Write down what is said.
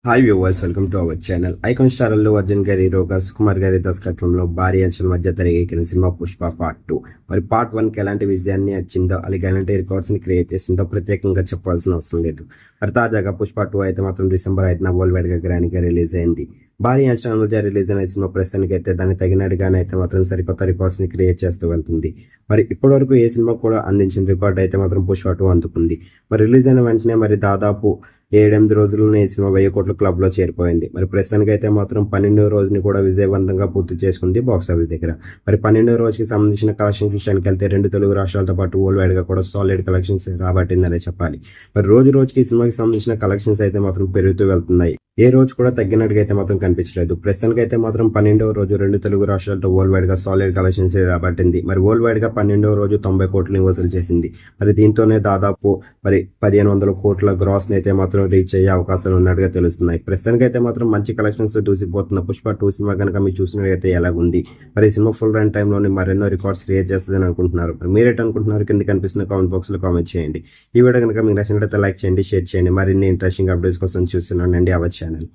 Hi viewers, welcome to our channel. Icon star Allu Arjun గారి హీరోగా సుకుమార్ గారి దర్శకత్వంలో భారీ అంచనాల మధ్య తెరకెక్కిన సినిమా పుష్ప పార్ట్ 2. మరి పార్ట్ 1కి ఎలాంటి విజయాన్ని వచ్చిందో, అలాగే ఎలాంటి రికార్డ్స్ని క్రియేట్ చేసిందో ప్రత్యేకంగా చెప్పాల్సిన అవసరం లేదు. మరి తాజాగా పుష్ప 2 అయితే మాత్రం డిసెంబర్ 5న వరల్డ్ వైడ్గా గ్రాండ్గా రిలీజ్ అయింది. భారీ అంచనాల మధ్య రిలీజ్ అయిన సినిమా ప్రస్తుతానికి అయితే దాన్ని తగినట్టుగానే అయితే మాత్రం సరికొత్త రికార్డ్స్ని క్రియేట్ చేస్తూ వెళ్తుంది. మరి ఇప్పటివరకు ఏ సినిమా కూడా అందించిన రికార్డ్ అయితే మాత్రం పుష్ప 2 అందుకుంది. మరి రిలీజ్ అయిన వెంటనే మరి దాదాపు 7-8 రోజుల్లోనే ఈ సినిమా 1000 కోట్ల క్లబ్లో చేరిపోయింది. మరి ప్రస్తుతానికి అయితే మాత్రం 12వ రోజుని కూడా విజయవంతంగా పూర్తి చేసుకుంది బాక్సాఫీస్ దగ్గర. మరి 12వ రోజుకి సంబంధించిన కలెక్షన్ విషయానికి వెళ్తే 2 తెలుగు రాష్ట్రాలతో పాటు వరల్డ్ వైడ్గా కూడా సాలిడ్ కలెక్షన్స్ రాబట్టిందనే చెప్పాలి. మరి రోజు రోజుకి ఈ సినిమాకి సంబంధించిన కలెక్షన్స్ అయితే మాత్రం పెరుగుతూ వెళ్తున్నాయి. ఏ రోజు కూడా తగ్గినట్టుగా అయితే మాత్రం కనిపించలేదు. ప్రస్తుతానికి అయితే మాత్రం 12వ రోజు 2 తెలుగు రాష్ట్రాలతో వరల్డ్ వైడ్గా సాలిడ్ కలెక్షన్స్ రాబట్టింది. మరి వరల్డ్ వైడ్గా 12వ రోజు 90 కోట్లని వసూలు చేసింది. మరి దీంతోనే దాదాపు మరి 1500 కోట్ల గ్రాస్ని అయితే మాత్రం రీచ్ అయ్యే అవకాశాలు ఉన్నట్టుగా తెలుస్తున్నాయి. ప్రస్తుతానికి అయితే మాత్రం మంచి కలెక్షన్స్ దూసిపోతున్న పుష్ప 2 సినిమా కనుక మీరు చూసినట్లయితే ఎలాగుంది, మరి సినిమా ఫుల్ రన్ టైంలోని మరెన్నో రికార్డ్స్ క్రియేట్ చేస్తుందని అనుకుంటున్నారు. మరి మీరేట్ అనుకుంటున్నారు? కింద కనిపిస్తున్న కామెంట్ బాక్స్లో కామెంట్ చేయండి. ఈ వీడియో కనుక మీకు నచ్చినట్లయితే లైక్ చేయండి, షేర్ చేయండి. మరిన్ని ఇంట్రెస్టింగ్ అప్డేట్స్ కోసం చూస్తున్నానండి అవర్ ఛానల్.